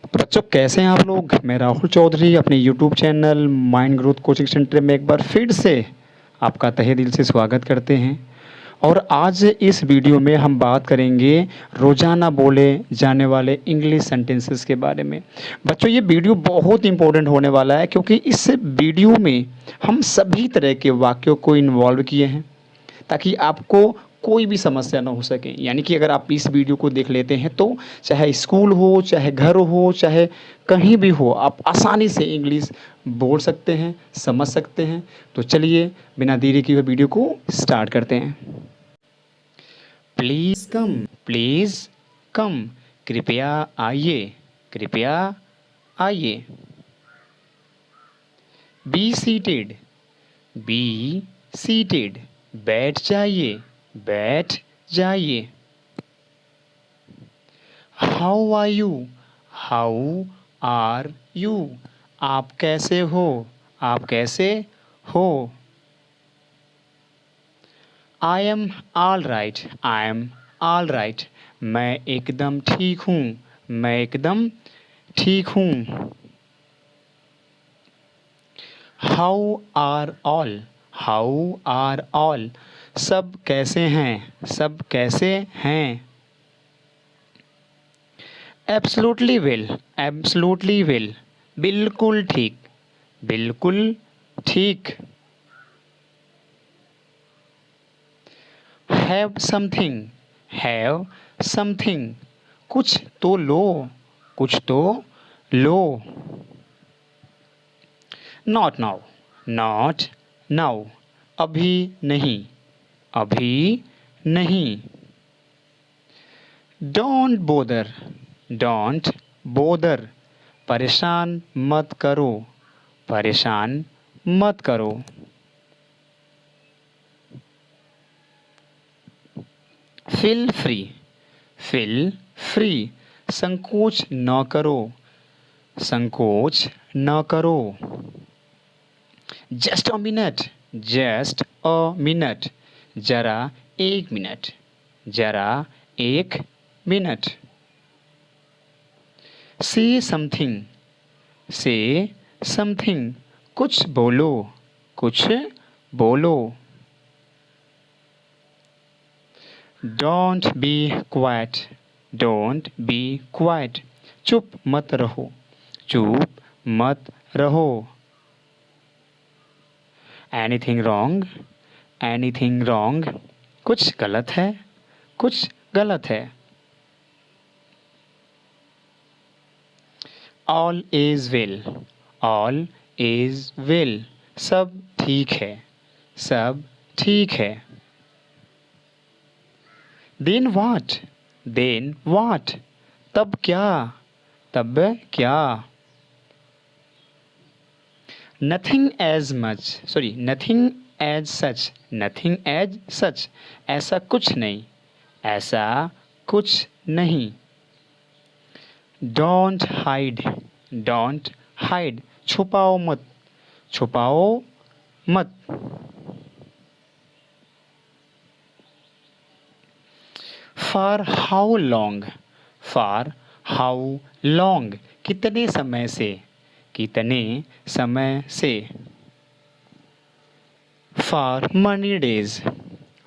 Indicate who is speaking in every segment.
Speaker 1: तो बच्चों कैसे हैं आप लोग। मैं राहुल चौधरी अपने YouTube channel mind growth coaching centre में एक बार फिर से आपका तहे दिल से स्वागत करते हैं। और आज इस वीडियो में हम बात करेंगे रोज़ाना बोले जाने वाले इंग्लिश सेंटेंसेस के बारे में। बच्चों ये वीडियो बहुत इंपॉर्टेंट होने वाला है क्योंकि इस वीडियो में हम सभी तरह के वाक्यों को इन्वॉल्व किए हैं ताकि आपको कोई भी समस्या ना हो सके। यानी कि अगर आप इस वीडियो को देख लेते हैं तो चाहे स्कूल हो, चाहे घर हो, चाहे कहीं भी हो, आप आसानी से इंग्लिश बोल सकते हैं, समझ सकते हैं। तो चलिए बिना देरी किए हुए वीडियो को स्टार्ट करते हैं। प्लीज़ कम, प्लीज़ कम, कृपया आइए, कृपया आइए। बी सीटेड, बी सीटेड, बैठ जाइए, बैठ जाइए। How are you, how are you, आप कैसे हो, आप कैसे हो। I am all right, I am all right, मैं एकदम ठीक हूँ, मैं एकदम ठीक हूँ। How are all, how are all, सब कैसे हैं, सब कैसे हैं। एब्सोल्युटली वेल, एब्सोल्युटली वेल, बिल्कुल ठीक, बिल्कुल ठीक। हैव समथिंग, हैव समथिंग, कुछ तो लो, कुछ तो लो। नॉट नाउ, नॉट नाउ, अभी नहीं, अभी नहीं। डोंट बोदर, डोंट बोदर, परेशान मत करो, परेशान मत करो। फील फ्री, फील फ्री, संकोच न करो, संकोच न करो। Just a minute, just a minute, जरा एक मिनट, जरा एक मिनट। से समथिंग, से समथिंग, कुछ बोलो, कुछ बोलो। Don't be quite, don't be quite, चुप मत रहो, चुप मत रहो। एनीथिंग रॉन्ग, एनीथिंग रॉन्ग, कुछ गलत है, कुछ गलत है। All is well, all is well, सब ठीक है, सब ठीक है। देन वाट, देन वाट, तब क्या, तब क्या। Nothing as much, sorry nothing as such, nothing as such, ऐसा कुछ नहीं, ऐसा कुछ नहीं। डोंट हाइड, डोंट हाइड, छुपाओ मत, छुपाओ मत। For how long, for how long, कितने समय से, कितने समय से। For many days,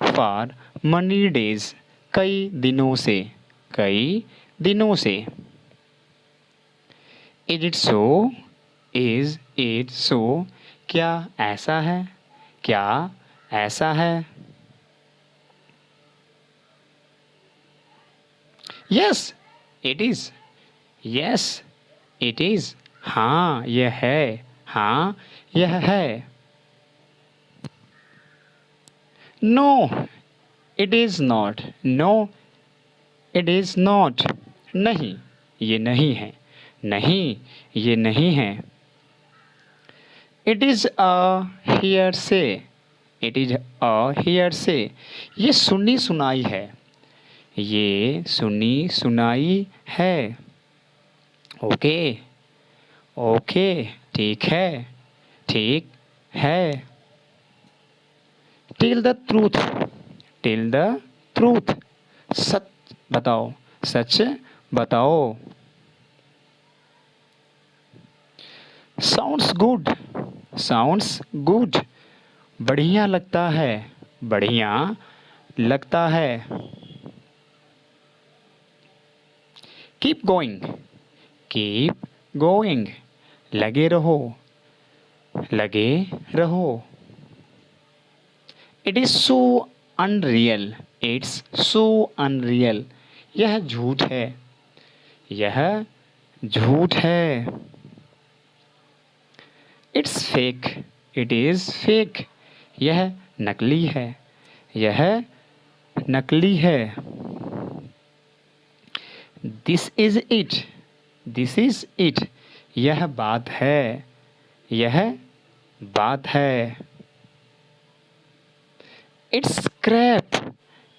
Speaker 1: for many days, कई दिनों से, कई दिनों से। Is it so, is it so, क्या ऐसा है, क्या ऐसा है। Yes it is, yes it is, हाँ यह है, हाँ यह है। No it is not, no it is not, नहीं ये नहीं है, नहीं ये नहीं है। It is a hearsay, it is a hearsay, ये सुनी सुनाई है, ये सुनी सुनाई है। ओके, ओके, ठीक है, ठीक है। Tell the truth, tell the truth, सच बताओ, सच बताओ। साउंड्स गुड, साउंड्स गुड, बढ़िया लगता है, बढ़िया लगता है। कीप गोइंग, कीप गोइंग, लगे रहो, लगे रहो। It is so unreal, it's so unreal, यह झूठ है, यह झूठ है। It's fake, it is fake, यह नकली है, यह नकली है। This is it, this is it, यह बात है, यह बात है। इट्स क्रैप,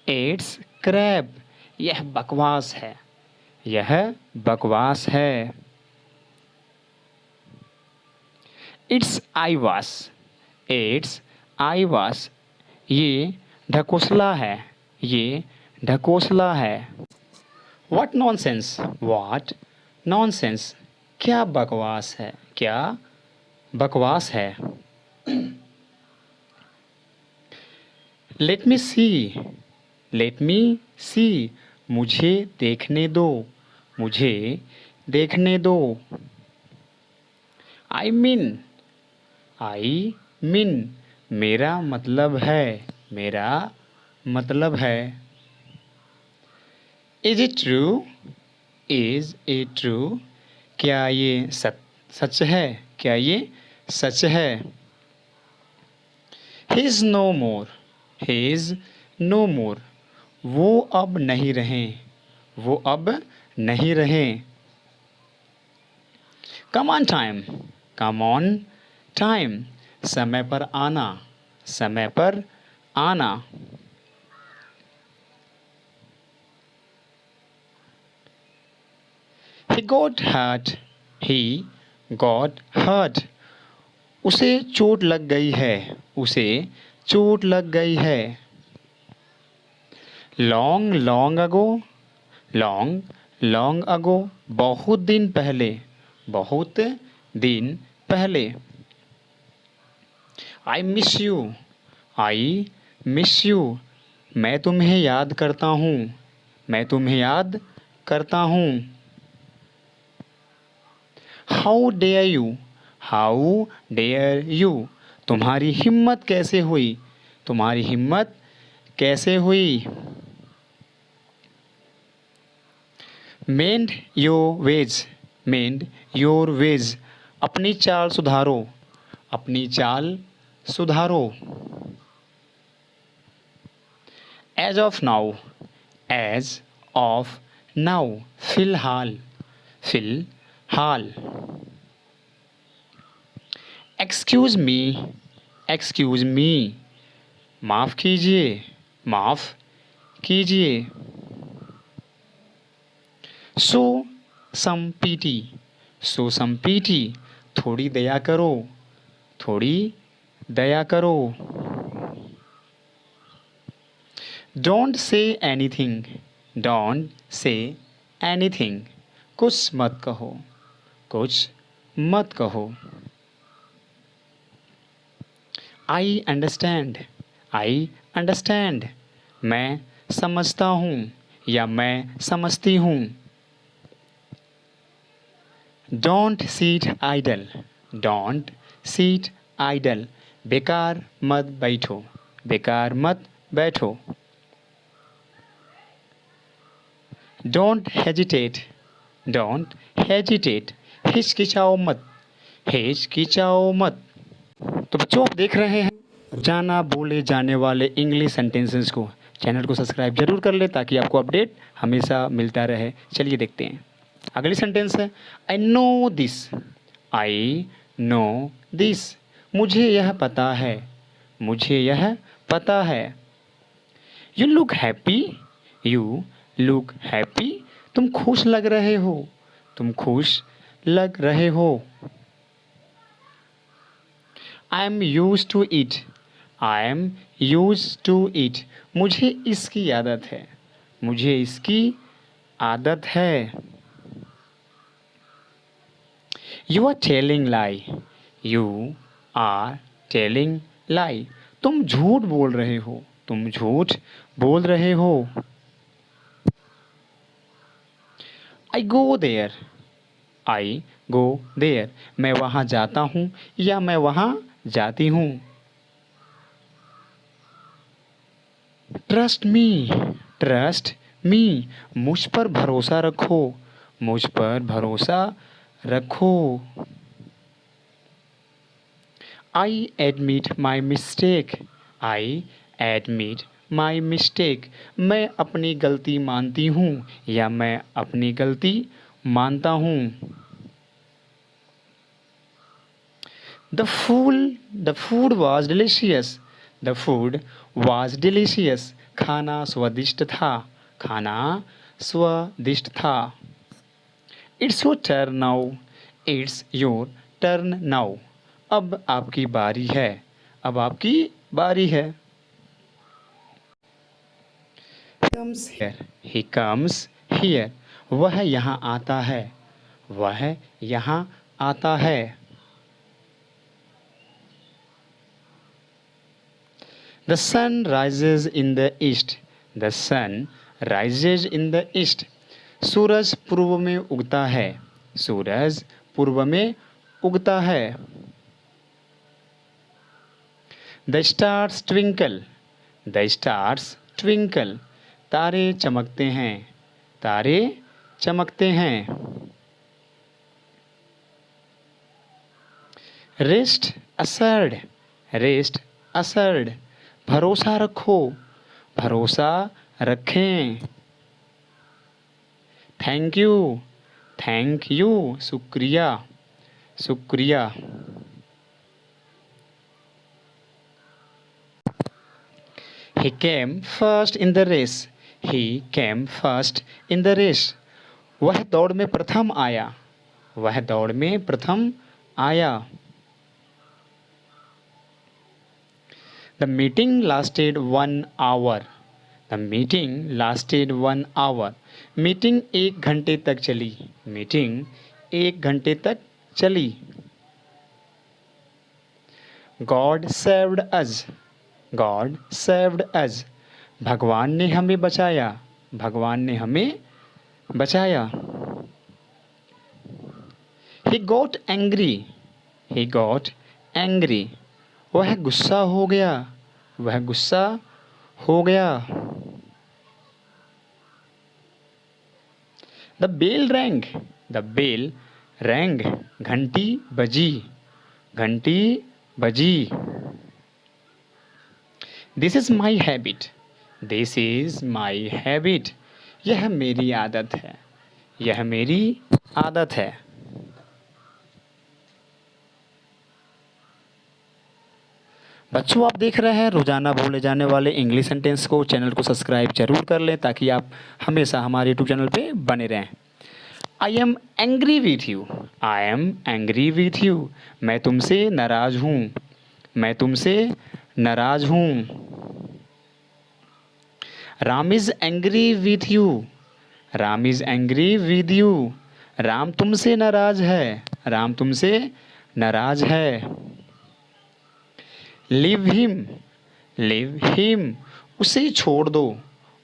Speaker 1: इट्स क्रैप, यह बकवास है, यह बकवास है। इट्स आई वास, इट्स आई वास, ये ढकोसला है, ये ढकोसला है। व्हाट नॉनसेंस, व्हाट नॉनसेंस, क्या बकवास है, क्या बकवास है। लेट मी सी, लेट मी सी, मुझे देखने दो, मुझे देखने दो। आई मीन, आई मीन, मेरा मतलब है, मेरा मतलब है। Is it true, is it true, क्या ये सच है, क्या ये सच है। He is no more, he is no more, वो अब नहीं रहे, वो अब नहीं रहे। Come on time, come on time, समय पर आना, समय पर आना। He got hurt, he got hurt, उसे चोट लग गई है, उसे चोट लग गई है। Long long ago, long long ago, बहुत दिन पहले, बहुत दिन पहले। I miss you, I miss you, मैं तुम्हें याद करता हूँ, मैं तुम्हें याद करता हूँ। How dare you, how dare you, तुम्हारी हिम्मत कैसे हुई, तुम्हारी हिम्मत कैसे हुई। Mend your ways, mend your ways, अपनी चाल सुधारो, अपनी चाल सुधारो। As of now, as of now, फिलहाल, फिलहाल। एक्सक्यूज़ मी, एक्सक्यूज़ मी, माफ़ कीजिए, माफ़ कीजिए। सो सम पीटी, सो सम पीटी, थोड़ी दया करो, थोड़ी दया करो। Don't say anything, don't say anything, कुछ मत कहो, कुछ मत कहो। आई अंडरस्टैंड, आई अंडरस्टैंड, मैं समझता हूँ या मैं समझती हूँ। Don't sit idle, don't sit idle, बेकार मत बैठो, बेकार मत बैठो। डोंट हेजिटेट, डोंट हेजिटेट, हिचकिचाओ मत, हिचकिचाओ मत। तो बच्चों आप देख रहे हैं जाना बोले जाने वाले इंग्लिश सेंटेंसेस को। चैनल को सब्सक्राइब जरूर कर ले ताकि आपको अपडेट हमेशा मिलता रहे। चलिए देखते हैं अगली सेंटेंस है I know this, I know this, मुझे यह पता है, मुझे यह पता है। You look happy, you look happy, तुम खुश लग रहे हो, तुम खुश लग रहे हो। I am use to it, I am use to it, मुझे इसकी आदत है, मुझे इसकी आदत है। You are telling lie, you are telling lie, तुम झूठ बोल रहे हो, तुम झूठ बोल रहे हो। आई गो देयर, आई गो देयर, मैं वहाँ जाता हूँ या मैं वहाँ जाती हूँ। ट्रस्ट मी, ट्रस्ट मी, मुझ पर भरोसा रखो, मुझ पर भरोसा रखो। I admit my mistake, I admit my mistake, मैं अपनी गलती मानती हूँ या मैं अपनी गलती मानता हूँ। The food was delicious, the food was delicious, खाना स्वादिष्ट था, खाना स्वादिष्ट था। It's your turn now, it's your turn now, अब आपकी बारी है, अब आपकी बारी है। comes here, he comes here, वह यहाँ आता है, वह यहाँ आता है। The sun rises in the east, the sun rises in the east, सूरज पूर्व में उगता है, सूरज पूर्व में उगता है। The stars twinkle, the stars twinkle, तारे चमकते हैं, तारे चमकते हैं। रेस्ट असर्ड, रेस्ट असर्ड, भरोसा रखो, भरोसा रखें। थैंक यू, शुक्रिया, शुक्रिया। He came first in the race, he came first in the race, वह दौड़ में प्रथम आया, वह दौड़ में प्रथम आया। The meeting lasted 1 hour, the meeting lasted 1 hour, meeting 1 घंटे तक चली, मीटिंग 1 घंटे तक चली। God saved us, God saved us, भगवान ने हमें बचाया, भगवान ने हमें बचाया। He got angry, he got angry, वह गुस्सा हो गया, वह गुस्सा हो गया। The bell rang, the bell rang, घंटी बजी, घंटी बजी। This is my habit, this is my habit, यह मेरी आदत है, यह मेरी आदत है। बच्चों, आप देख रहे हैं रोजाना बोले जाने वाले इंग्लिश सेंटेंस को। चैनल को सब्सक्राइब जरूर कर लें ताकि आप हमेशा हमारे यूट्यूब चैनल पे बने रहें। I am angry with you, I am angry with you, मैं तुमसे नाराज हूँ, मैं तुमसे नाराज हूँ। Ram is angry with you, Ram is angry with you, Ram तुमसे नाराज है, राम तुमसे नाराज है। लिव हिम, उसे छोड़ दो,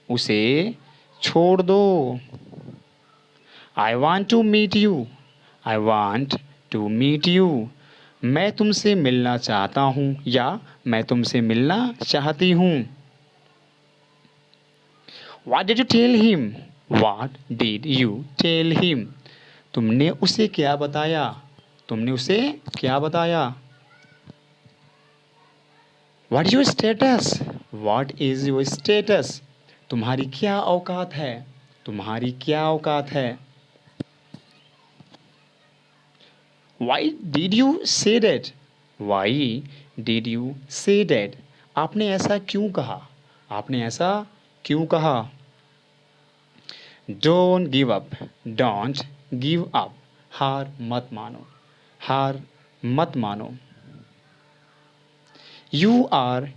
Speaker 1: उसे छोड़ दो। I want to meet you, I want to meet you, मैं तुमसे मिलना चाहता हूँ या मैं तुमसे मिलना चाहती हूँ। What did you tell him? What did you tell him? तुमने उसे क्या बताया, तुमने उसे क्या बताया। What is your status? What is your status? तुम्हारी क्या औकात है, तुम्हारी क्या औकात है। Why did you say that? Why did you say that? आपने ऐसा क्यों कहा, आपने ऐसा क्यों कहा। Don't give up, don't give up, हार मत मानो, हार मत मानो। You are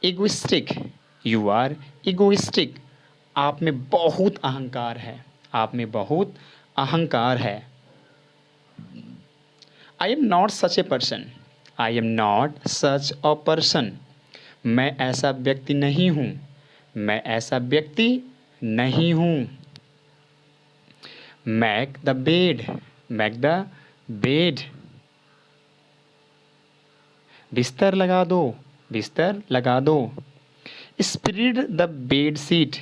Speaker 1: egoistic, you are egoistic, आप में बहुत अहंकार है, आप में बहुत अहंकार है। I am not such a person, I am not such a person, मैं ऐसा व्यक्ति नहीं हूँ, मैं ऐसा व्यक्ति नहीं हूँ। Make the bed, make the bed, बिस्तर लगा दो, बिस्तर लगा दो। Spread the bed sheet,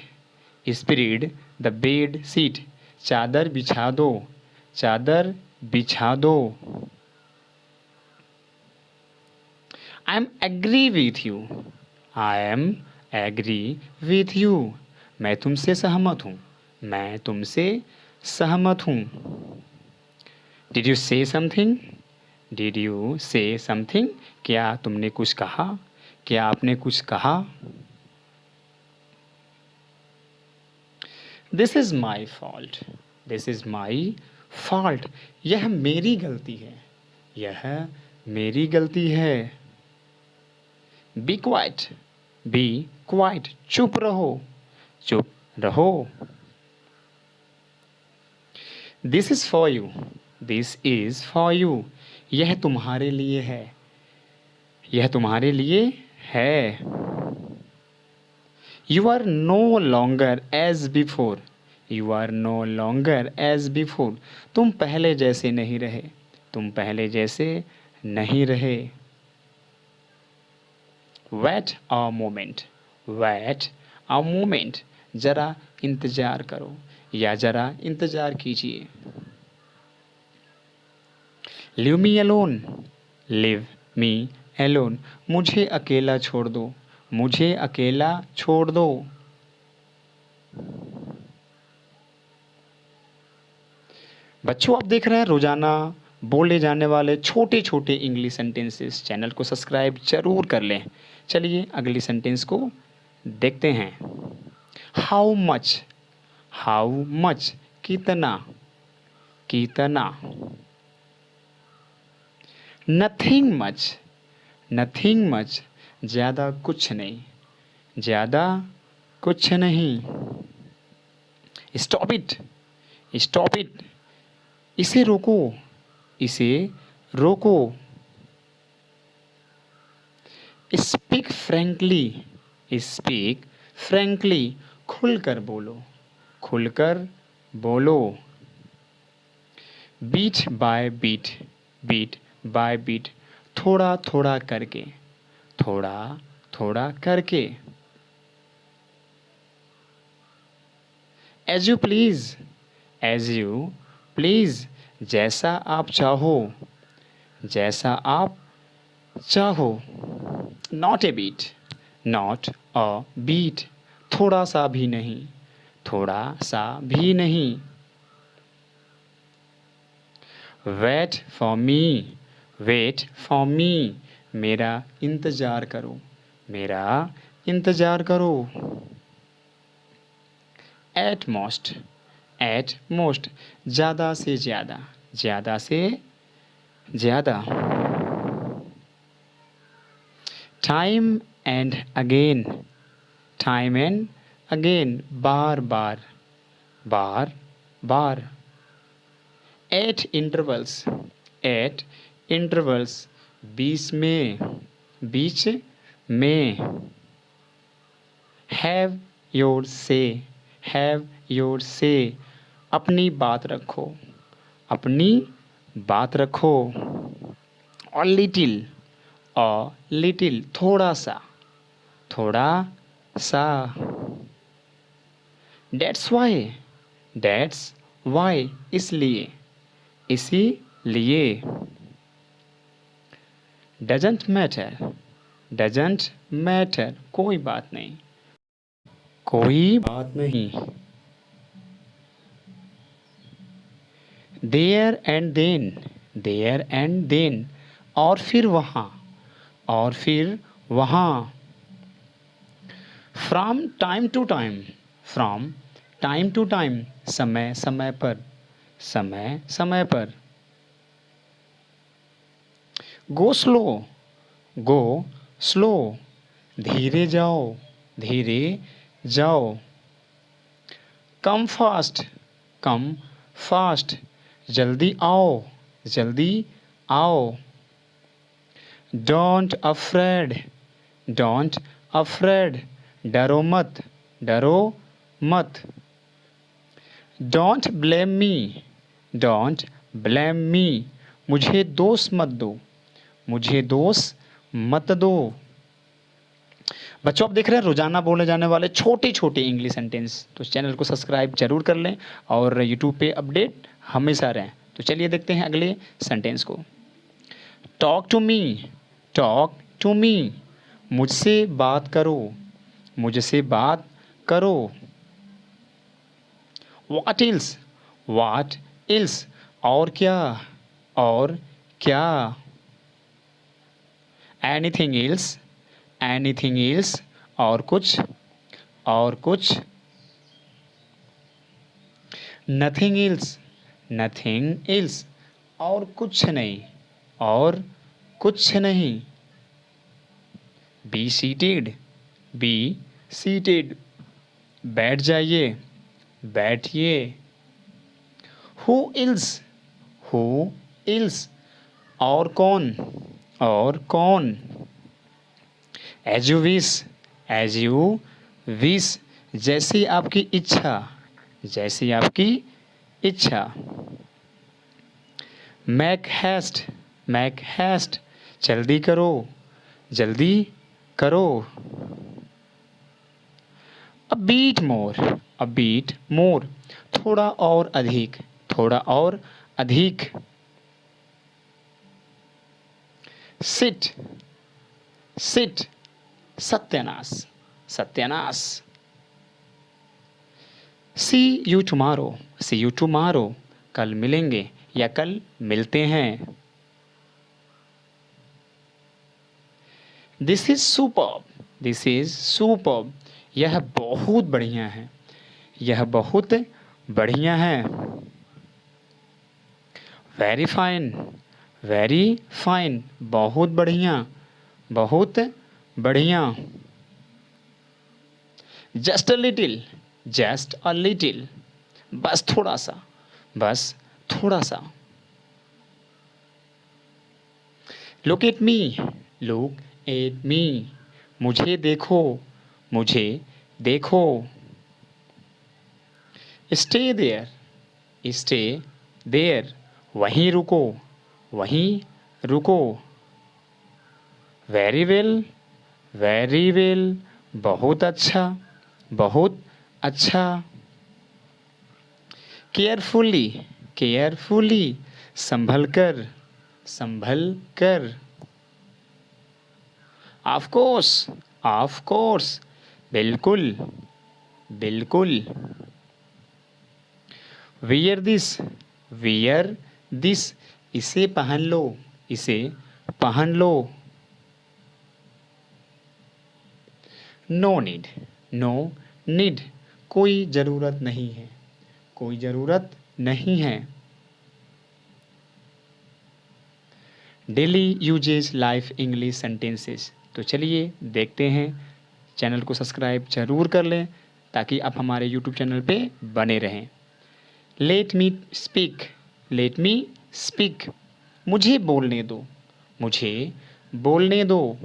Speaker 1: spread the bed sheet, चादर बिछा दो, चादर बिछा दो। I am agree with you, I am agree with you, मैं तुमसे सहमत हूँ, मैं तुमसे सहमत हूँ। Did you say something, did you say something, क्या तुमने कुछ कहा, क्या आपने कुछ कहा। This is my fault, this is my fault, यह मेरी गलती है, यह मेरी गलती है। बी क्वाइट, बी क्वाइट, चुप रहो, चुप रहो। This is for you, this is for you, यह तुम्हारे लिए है, यह तुम्हारे लिए है। You are no longer as before, you are no longer as before, तुम पहले जैसे नहीं रहे, तुम पहले जैसे नहीं रहे। Wait a moment, wait a moment, ज़रा इंतज़ार करो या ज़रा इंतज़ार कीजिए। Leave me alone, leave me alone, मुझे अकेला छोड़ दो, मुझे अकेला छोड़ दो। बच्चों, आप देख रहे हैं रोज़ाना बोले जाने वाले छोटे छोटे इंग्लिश सेंटेंसेस। चैनल को सब्सक्राइब जरूर कर लें। चलिए अगली सेंटेंस को देखते हैं। हाउ मच, हाउ मच, कितना, कितना। नथिंग मच, नथिंग मच, ज़्यादा कुछ नहीं, ज़्यादा कुछ नहीं। स्टॉप इट, स्टॉप इट, इसे रोको, इसे रोको। स्पीक फ्रैंकली, स्पीक फ्रैंकली, खुलकर बोलो, खुलकर बोलो। Bit by bit, bit by bit, थोड़ा थोड़ा करके, थोड़ा थोड़ा करके। As you please, as you please, जैसा आप चाहो, जैसा आप चाहो। Not a bit, not a bit, थोड़ा सा भी नहीं, थोड़ा सा भी नहीं। Wait for me, wait for me, मेरा इंतज़ार करो, मेरा इंतज़ार करो। एट मोस्ट, एट मोस्ट, ज़्यादा से ज़्यादा, ज़्यादा से ज़्यादा। Time and again, time and again, बार बार, बार बार। एट इंटरवल्स, एट इंटरवल्स, बीच में, बीच में। Have your say, have your say, अपनी बात रखो, अपनी बात रखो। अ लिटिल, अ लिटिल, थोड़ा सा, थोड़ा सा। डेट्स वाई, डेट्स वाई, इसलिए, इसीलिए। डजंट मैटर, डजंट मैटर, कोई बात नहीं, कोई बात नहीं। There and then, there and then, और फिर वहाँ, और फिर वहाँ। From time to time, from time to time, समय समय पर, समय समय पर। गो स्लो, गो स्लो, धीरे जाओ, धीरे जाओ। कम फास्ट, कम फास्ट, जल्दी आओ, जल्दी आओ। डोंट अफ्रेड, डोंट अफ्रेड, डरो मत, डरो मत। Don't blame me, don't blame me, मुझे दोष मत दो, मुझे दोष मत दो। बच्चों आप देख रहे हैं रोजाना बोले जाने वाले छोटे छोटे इंग्लिश सेंटेंस, तो इस चैनल को सब्सक्राइब जरूर कर लें और यूट्यूब पे अपडेट हमेशा रहें। तो चलिए देखते हैं अगले सेंटेंस को। Talk to me, talk to me, मुझसे बात करो, मुझसे बात करो। व्हाट इल्स, व्हाट इल्स, और क्या, और क्या। एनीथिंग इल्स, एनीथिंग इल्स, और कुछ, और कुछ। नथिंग इल्स, नथिंग इल्स, और कुछ नहीं, और कुछ नहीं। बी सीटेड, बी सीटेड, बैठ जाइए, बैठिए। हु इल्स, हु इल्स, और कौन, और कौन। As you wish, as you wish, जैसी आपकी इच्छा, जैसी आपकी इच्छा। मैक हैस्ट, मैक हैस्ट, जल्दी करो, जल्दी करो। अ बीट मोर, अ बीट मोर, थोड़ा और अधिक, थोड़ा और अधिक। सिट, सिट, सत्यानाश, सत्यानाश। See you tomorrow, see you tomorrow, कल मिलेंगे या कल मिलते हैं। This is superb, this is superb, यह बहुत बढ़िया है, यह बहुत बढ़िया है। वेरी फाइन, वेरी फाइन, बहुत बढ़िया, बहुत बढ़िया। Just a little, just a little, बस थोड़ा सा, बस थोड़ा सा। Look at me, look at me, मुझे देखो, मुझे देखो। स्टे देयर, स्टे देयर, वहीं रुको, वहीं रुको। वेरी वेल, वेरी वेल, बहुत अच्छा, बहुत अच्छा। केयरफुली, केयरफुली, संभल कर, संभल कर। ऑफ कोर्स, ऑफ कोर्स, बिल्कुल, बिल्कुल। वियर दिस, वियर दिस, इसे पहन लो, इसे पहन लो। नो नीड, नो नीड, कोई ज़रूरत नहीं है, कोई ज़रूरत नहीं है। Daily uses life English sentences, तो चलिए देखते हैं। चैनल को सब्सक्राइब जरूर कर लें ताकि आप हमारे यूट्यूब चैनल पे बने रहें। Let me speak, let me speak, मुझे बोलने दो, मुझे बोलने दो।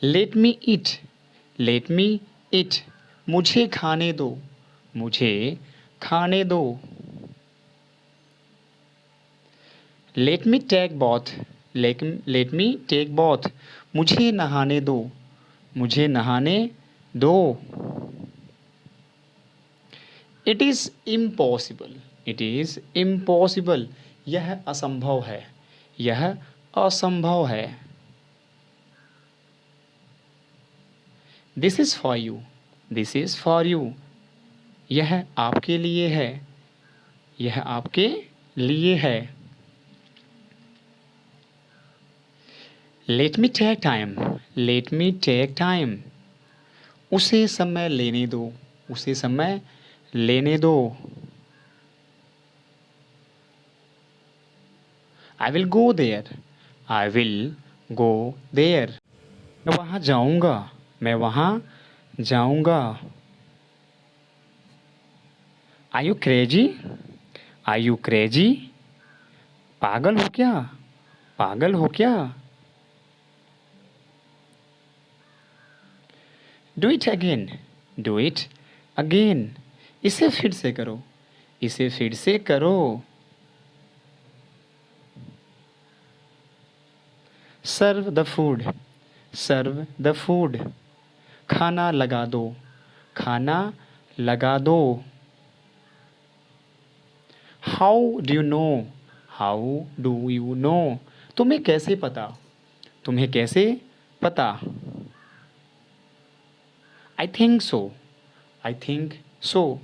Speaker 1: लेट मी ईट, लेट मी ईट, मुझे खाने दो, मुझे खाने दो। Let me take bath, let me take bath, मुझे नहाने दो, मुझे नहाने दो। It is impossible, it is impossible, यह असंभव है, यह असंभव है। This is for you, this is for you, यह आपके लिए है, यह आपके लिए है। Let me take time, let me take time, उसे समय लेने दो, उसे समय लेने दो। I will go there, I will go there, मैं वहाँ जाऊँगा, मैं वहाँ जाऊँगा। Are you crazy, are you crazy, पागल हो क्या? पागल हो क्या? Do it again. Do it again. इसे फिर से करो। इसे फिर से करो। Serve the food. Serve the food. खाना लगा दो। खाना लगा दो। How do you know. How do you know. तुम्हें कैसे पता? तुम्हें कैसे पता? I think so. I think so.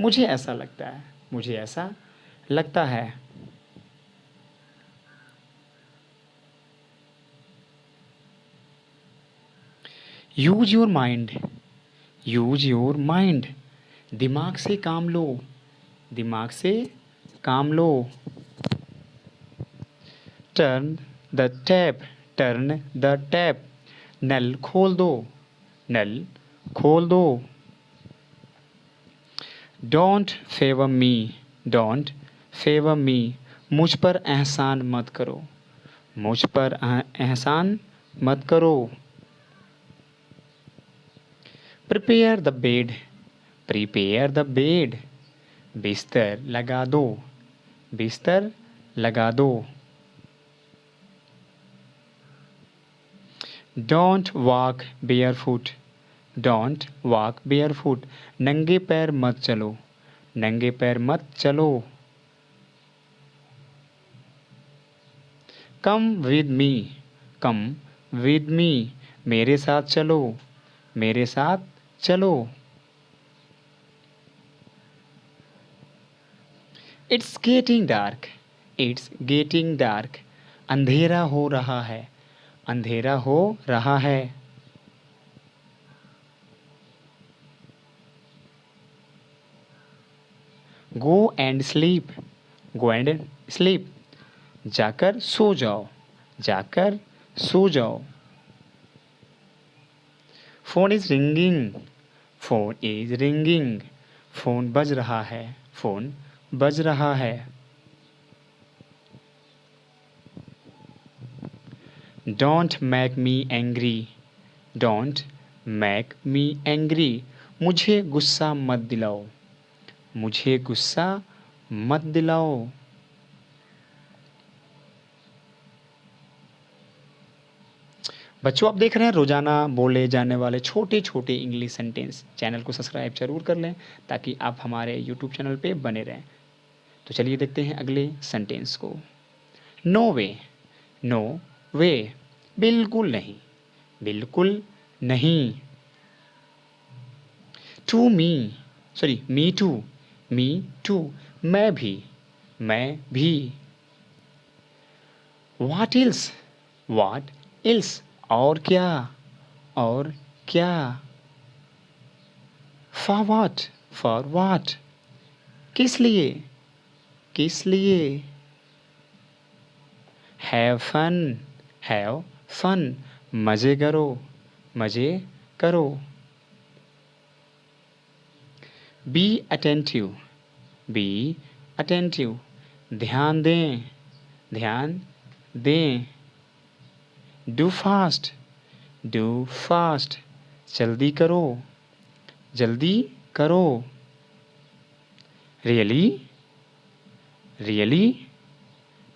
Speaker 1: मुझे ऐसा लगता है। मुझे ऐसा लगता है। Use your mind. Use your mind. दिमाग से काम लो। दिमाग से काम लो। Turn the tap. Turn the tap. नल खोल दो। नल खोल दो। Don't favour me. Don't favour me. मुझ पर एहसान मत करो। मुझ पर एहसान मत करो। Prepare the bed. Prepare the bed. बिस्तर लगा दो। बिस्तर लगा दो। Don't walk bear foot. Don't walk bear foot. नंगे पैर मत चलो। नंगे पैर मत चलो। Come with me. Come with me. मेरे साथ चलो। मेरे साथ चलो। It's getting dark. It's getting dark. अंधेरा हो रहा है। अंधेरा हो रहा है। Go and sleep. Go and sleep. जाकर सो जाओ। जाकर सो जाओ। Phone is ringing. Phone is ringing. Phone बज रहा है। फोन बज रहा है। Don't make me angry. Don't make me angry. मुझे गुस्सा मत दिलाओ। मुझे गुस्सा मत दिलाओ। बच्चों, आप देख रहे हैं रोजाना बोले जाने वाले छोटे छोटे इंग्लिश सेंटेंस। चैनल को सब्सक्राइब जरूर कर लें ताकि आप हमारे यूट्यूब चैनल पे बने रहें। तो चलिए देखते हैं अगले सेंटेंस को। No way. No way. बिल्कुल नहीं। बिल्कुल नहीं। To me. Sorry, me too. Me too. मैं भी। मैं भी। What else. What else. और क्या? और क्या? For what. For what. किस लिए? किस लिए? Have fun. Have fun. मज़े करो। मज़े करो। Be attentive. Be attentive. ध्यान दें। ध्यान दें। Do fast. Do fast. जल्दी करो। जल्दी करो। रियली। रियली।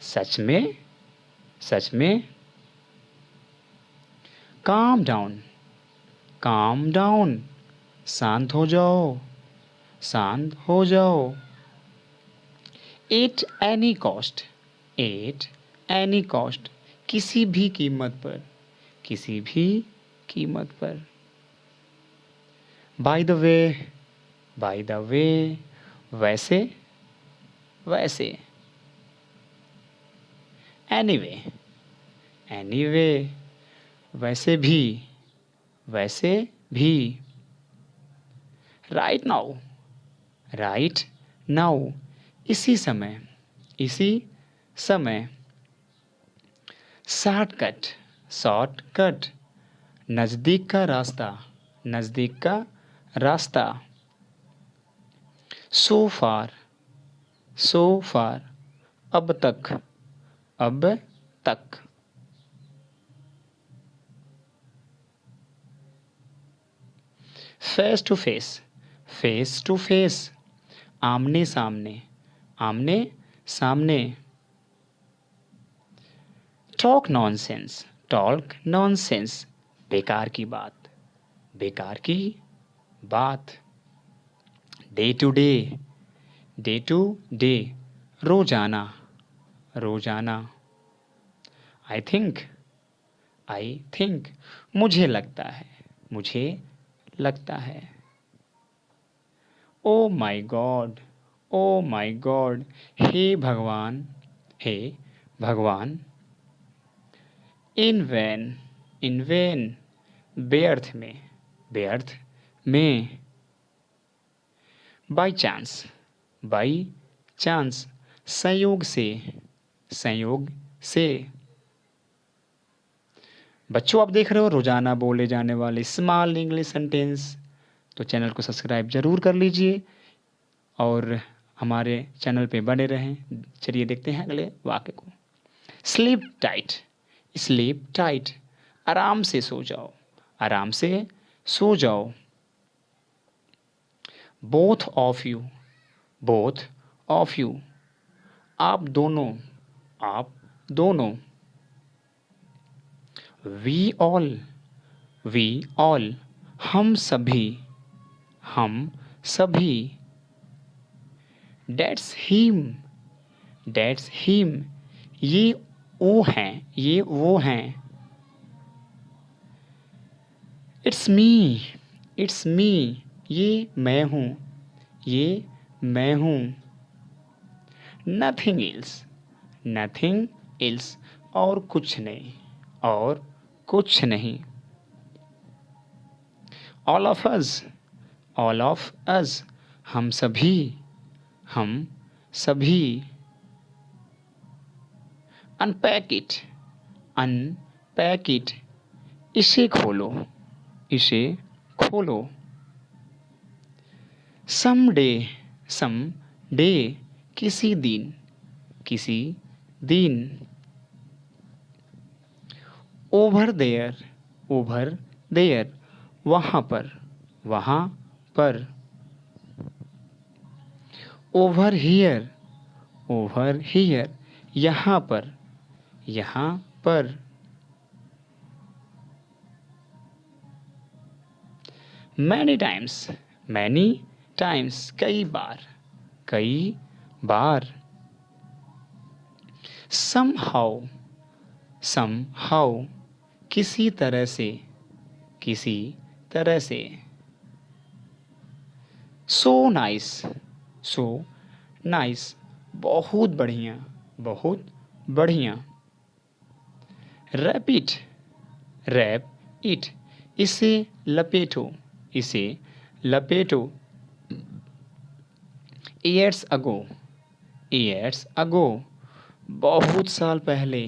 Speaker 1: सच में। सच में। Calm down. Calm down. शांत हो जाओ। शांत हो जाओ। At any cost. At any cost. किसी भी कीमत पर। किसी भी कीमत पर। By the way. By the way. वैसे। वैसे। एनीवे। एनीवे। वैसे भी। वैसे भी। Right now. Right now. इसी समय। इसी समय। शॉर्टकट। शॉर्टकट। नज़दीक का रास्ता। नज़दीक का रास्ता। सो फार। सो फार। अब तक। अब तक। Face to face, face to face, आमने सामने, आमने सामने। टॉक नॉनसेंस, टॉक नॉनसेंस, बेकार की बात, बेकार की बात। Day to day, day to day, रोजाना, रोजाना। आई थिंक, आई थिंक, मुझे लगता है, मुझे लगता है। ओ माई गॉड, ओ माई गॉड, हे भगवान, हे भगवान। इन वैन, इन वैन, व्यर्थ में, व्यर्थ में। बाई चांस, बाई चांस, संयोग से, संयोग से। बच्चों आप देख रहे हो रोजाना बोले जाने वाले स्मॉल इंग्लिश सेंटेंस, तो चैनल को सब्सक्राइब जरूर कर लीजिए और हमारे चैनल पे बने रहें। चलिए देखते हैं अगले वाक्य को। स्लीप टाइट, स्लीप टाइट, आराम से सो जाओ, आराम से सो जाओ। Both of you, both of you, आप दोनों, आप दोनों। वी ऑल, वी ऑल, हम सभी, हम सभी। डेट्स हिम, डेट्स हिम, ये वो हैं, ये वो हैं। इट्स मी, इट्स मी, ये मैं हूँ, ये मैं हूँ। नथिंग एल्स, नथिंग एल्स, और कुछ नहीं, और कुछ नहीं। All of us, all of us, हम सभी, हम सभी। अनपैक इट, अनपैक इट, इसे खोलो, इसे खोलो। समडे, समडे, किसी दिन, किसी दिन। ओवर देयर, ओवर देयर, वहाँ पर, वहाँ पर। ओवर हियर, ओवर हियर, यहाँ पर, यहाँ पर। मैनी टाइम्स, मैनी टाइम्स, कई बार, कई बार। समहाउ, समहाउ, किसी तरह से, किसी तरह से। सो नाइस, सो नाइस, बहुत बढ़िया, बहुत बढ़िया। रैप इट, रैप इट, इसे लपेटो, इसे लपेटो। ईयर्स अगो, ईयर्स अगो, बहुत साल पहले,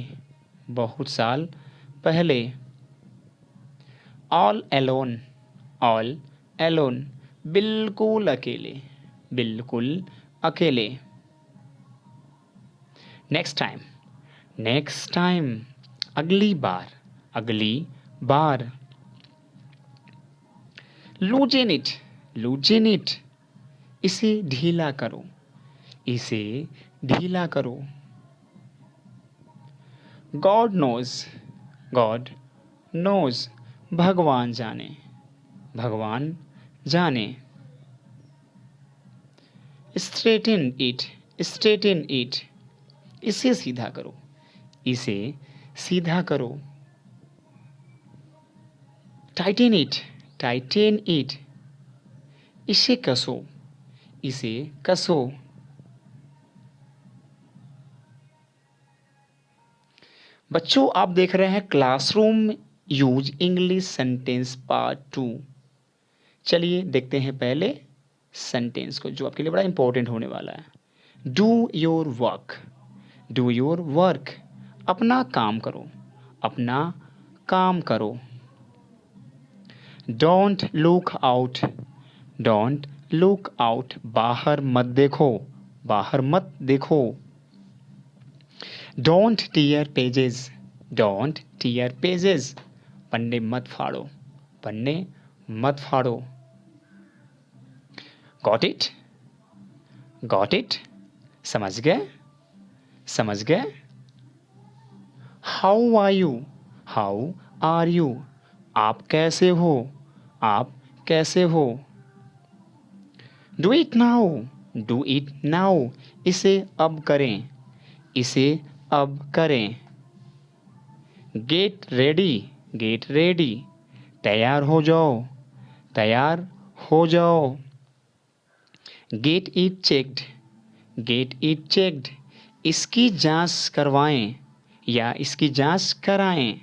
Speaker 1: बहुत साल पहले। ऑल एलोन, ऑल एलोन, बिल्कुल अकेले, बिल्कुल अकेले। नेक्स्ट टाइम, नेक्स्ट टाइम, अगली बार, अगली बार। लूजेन इट, लूजेन इट, इसे ढीला करो, इसे ढीला करो। गॉड नोज, गॉड नोज, भगवान जाने, भगवान जाने। स्ट्रेटन इट, स्ट्रेटन इट, इसे सीधा करो, इसे सीधा करो। टाइटेन इट, टाइटेन इट, इसे कसो, इसे कसो। बच्चों आप देख रहे हैं classroom use English sentence part 2। चलिए देखते हैं पहले सेंटेंस को जो आपके लिए बड़ा इंपॉर्टेंट होने वाला है। Do your work, do your work, अपना काम करो, अपना काम करो। Don't look out, don't look out, बाहर मत देखो, बाहर मत देखो। Don't tear pages, don't tear pages, पन्ने मत फाड़ो, पन्ने मत फाड़ो। गॉट इट, गॉट इट, समझ गए, समझ गए। How are you, how are you, आप कैसे हो, आप कैसे हो। Do it now, do it now, इसे अब करें, इसे अब करें। गेट रेडी, गेट रेडी, तैयार हो जाओ, तैयार हो जाओ। Get it checked, get it checked, इसकी जांच करवाएं या इसकी जांच कराएं।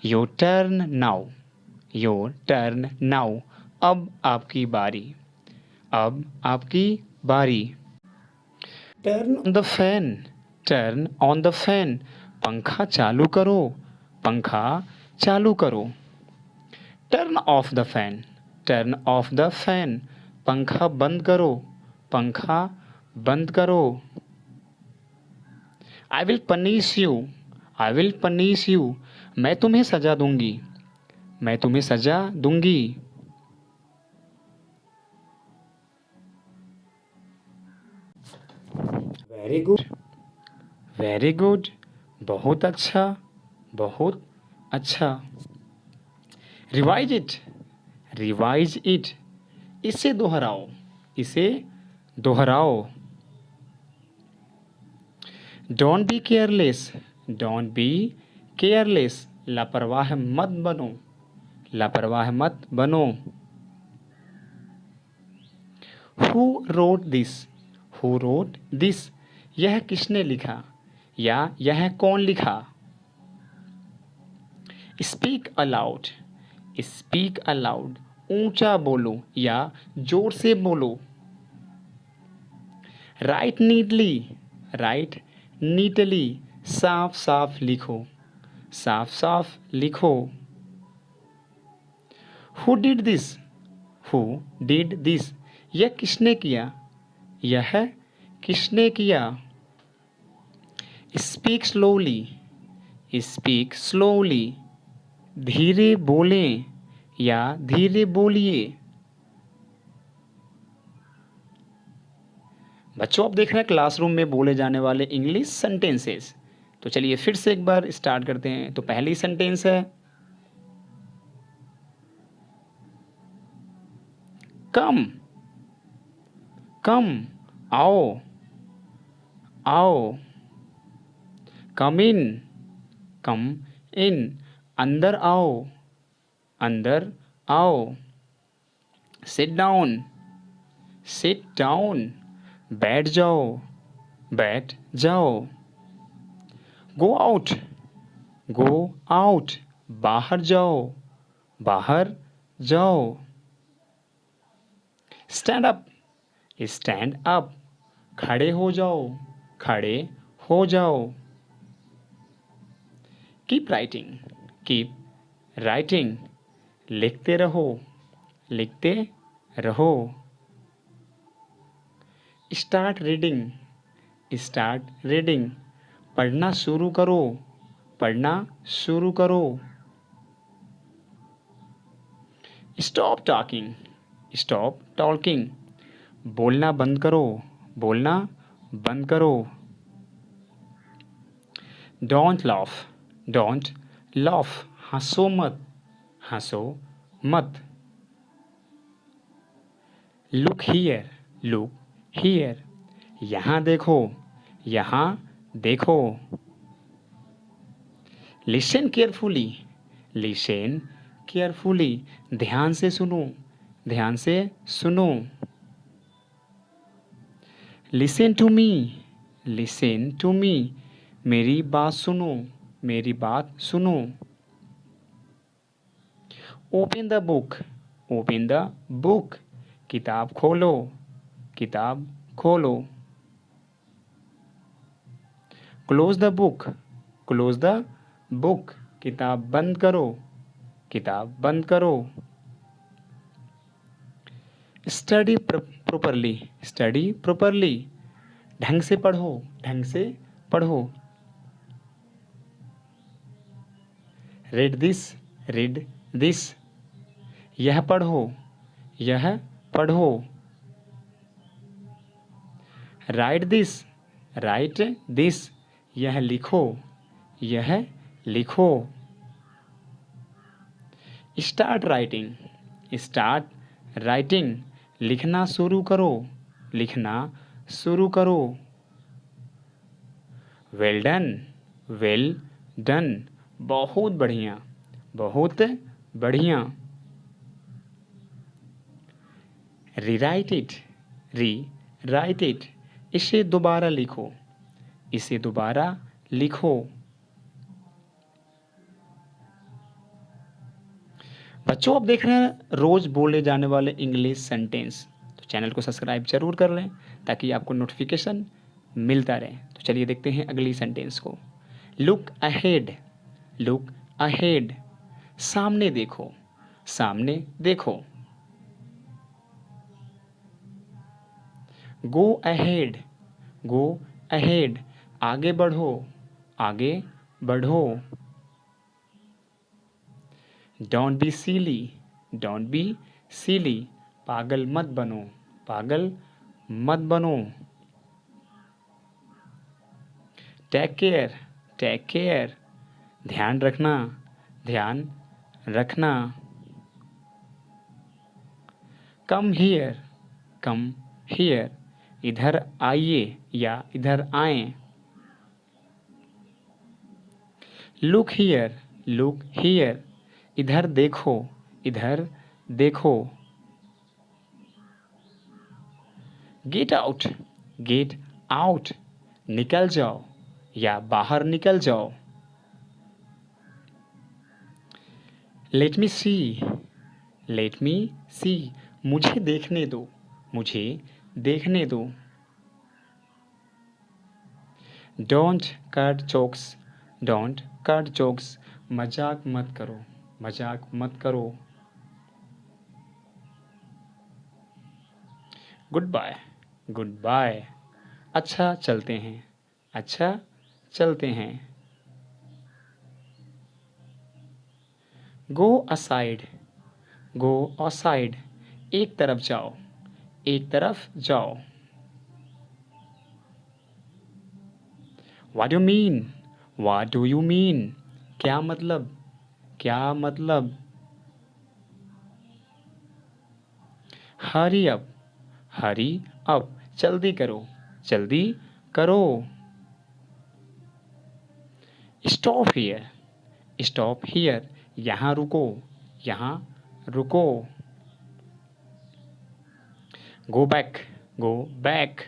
Speaker 1: Your turn now, your turn now, अब आपकी बारी, अब आपकी बारी। Turn on the fan, turn on the fan, पंखा चालू करो, पंखा चालू करो। Turn off the fan, turn off the fan, पंखा बंद करो, पंखा बंद करो। I will punish you, I will punish you, मैं तुम्हें सजा दूंगी, मैं तुम्हें सजा दूंगी। वेरी गुड, वेरी गुड, बहुत अच्छा, बहुत अच्छा। रिवाइज इट, रिवाइज इट, इसे दोहराओ, इसे दोहराओ। Don't be careless, don't be careless, लापरवाह मत बनो, लापरवाह मत बनो। Who wrote this, who wrote this, यह किसने लिखा या यह कौन लिखा। स्पीक अलाउड, स्पीक अलाउड, ऊंचा बोलो या जोर से बोलो। राइट नीटली, राइट नीटली, साफ साफ लिखो, साफ साफ लिखो। Who did this, who did this, यह किसने किया, यह किसने किया। स्पीक स्लोली, स्पीक स्लोली, धीरे बोलें या धीरे बोलिए। बच्चों आप देख रहे हैं क्लासरूम में बोले जाने वाले इंग्लिश सेंटेंसेस। तो चलिए फिर से एक बार स्टार्ट करते हैं। तो पहली सेंटेंस है कम, कम, आओ, आओ। कम इन, कम इन, अंदर आओ, अंदर आओ। सिट डाउन, सिट डाउन, बैठ जाओ, बैठ जाओ। गो आउट, गो आउट, बाहर जाओ, बाहर जाओ। स्टैंड अप, स्टैंड अप, खड़े हो जाओ, खड़े हो जाओ। कीप राइटिंग, कीप राइटिंग, लिखते रहो, लिखते रहो। स्टार्ट रीडिंग, स्टार्ट रीडिंग, पढ़ना शुरू करो, पढ़ना शुरू करो। स्टॉप टॉकिंग, स्टॉप टॉकिंग, बोलना बंद करो, बोलना बंद करो। डोंट लाफ, डोंट लाफ, हंसो मत, हंसो मत। लुक हियर, लुक हियर, यहाँ देखो, यहाँ देखो। लिसन केयरफुली, लिसन केयरफुली, ध्यान से सुनो, ध्यान से सुनो। Listen to me, listen to me, मेरी बात सुनो, मेरी बात सुनो। Open the book, open the book, किताब खोलो, किताब खोलो। Close the book, close the book, किताब बंद करो, किताब बंद करो। स्टडी प्रॉपरली, स्टडी प्रॉपरली, ढंग से पढ़ो, ढंग से पढ़ो। रीड दिस, रीड दिस, यह पढ़ो, यह पढ़ो। राइट दिस, राइट दिस, यह लिखो, यह लिखो। स्टार्ट राइटिंग, स्टार्ट राइटिंग, लिखना शुरू करो, लिखना शुरू करो। वेल डन, वेल डन, बहुत बढ़िया, बहुत बढ़िया। रीराइट इट, री राइट इट, इसे दोबारा लिखो, इसे दोबारा लिखो। बच्चों, आप देख रहे हैं रोज बोले जाने वाले इंग्लिश सेंटेंस, तो चैनल को सब्सक्राइब जरूर कर लें ताकि आपको नोटिफिकेशन मिलता रहे। तो चलिए देखते हैं अगली सेंटेंस को। लुक अहेड, लुक अहेड, सामने देखो, सामने देखो। गो अहेड, गो अहेड, आगे बढ़ो, आगे बढ़ो। Don't be Sili, don't be सीली, पागल मत बनो, पागल मत बनो। टेक केयर, टेक केयर, ध्यान रखना, ध्यान रखना। कम हियर, कम हियर, इधर आइए या इधर आएं। लुक हियर, लुक हियर, इधर देखो, इधर देखो। गेट आउट, गेट आउट, निकल जाओ या बाहर निकल जाओ। लेट मी सी, लेट मी सी, मुझे देखने दो, मुझे देखने दो। Don't cut jokes, don't cut jokes, मजाक मत करो, मजाक मत करो। गुड बाय, गुड बाय, अच्छा चलते हैं, अच्छा चलते हैं। गो असाइड, गो असाइड, एक तरफ जाओ, एक तरफ जाओ। What you mean, what do you mean, क्या मतलब, क्या मतलब। हरी अप, हरी अप, जल्दी करो, जल्दी करो। स्टॉप हियर, स्टॉप हियर, यहाँ रुको, यहाँ रुको। गो बैक, गो बैक,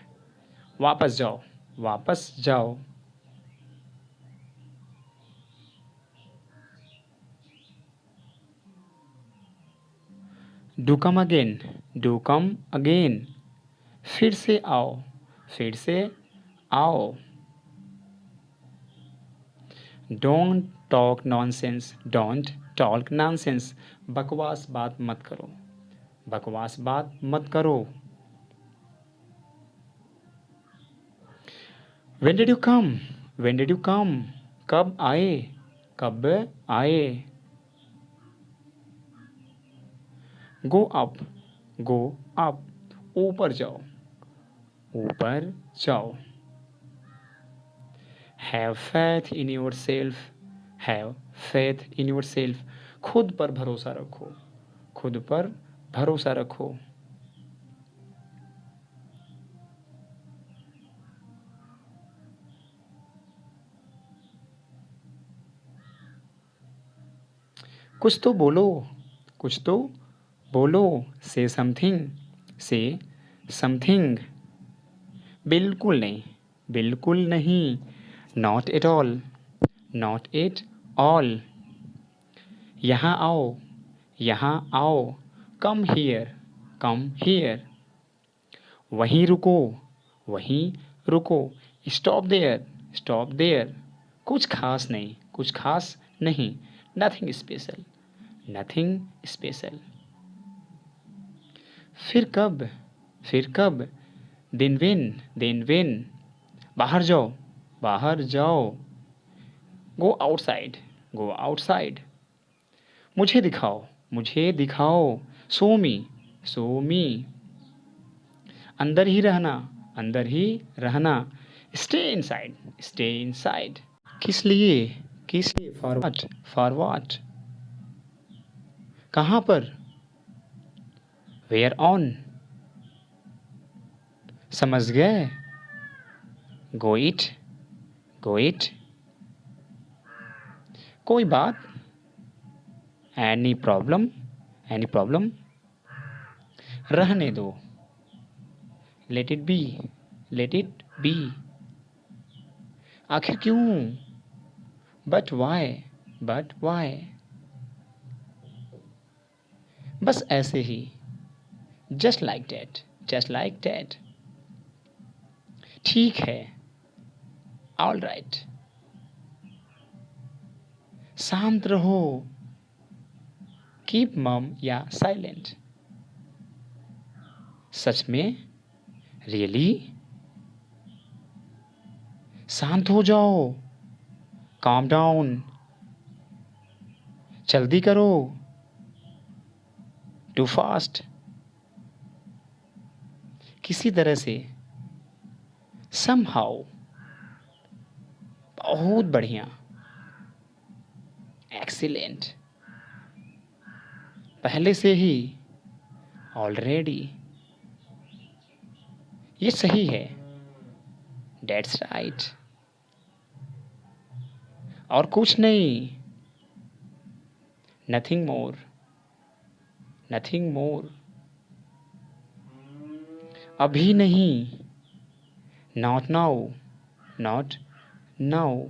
Speaker 1: वापस जाओ, वापस जाओ। Do come again, do come again, फिर से आओ, फिर से आओ। Don't talk nonsense, don't talk nonsense, बकवास बात मत करो, बकवास बात मत करो। When did you come? When did you come? कब आए, कब आए। गो अप, गो अप, ऊपर जाओ, ऊपर जाओ। Have faith in your self, have faith in your self, खुद पर भरोसा रखो, खुद पर भरोसा रखो। कुछ तो बोलो, कुछ तो बोलो। से समथिंग, से समथिंग। बिल्कुल नहीं, बिल्कुल नहीं। Not at all, not at all. यहाँ आओ, यहाँ आओ। Come here, come here. वहीं रुको, वहीं रुको। Stop there, stop there. कुछ खास नहीं, कुछ खास नहीं। Nothing special, nothing special. फिर कब, फिर कब। Then when, then when. बाहर जाओ, बाहर जाओ। Go outside, go outside. मुझे दिखाओ, मुझे दिखाओ। Show me, show me. अंदर ही रहना, अंदर ही रहना। Stay inside, stay inside. किस लिए, किस लिए? For what, for what. कहाँ पर? Where on. समझ गए? Go it, go it. कोई बात? Any problem, any problem. रहने दो। Let it be, let it be. आखिर क्यों? But why, but why. बस ऐसे ही। Just like that, just like that. ठीक है। All right. शांत रहो। कीप मम या साइलेंट। सच में? रियली? शांत हो जाओ। काम डाउन। जल्दी करो। Too fast. किसी तरह से। समहाउ। बहुत बढ़िया। एक्सीलेंट। पहले से ही। ऑलरेडी। ये सही है। That's right. और कुछ नहीं। Nothing more, nothing more. अभी नहीं। Not now, not now.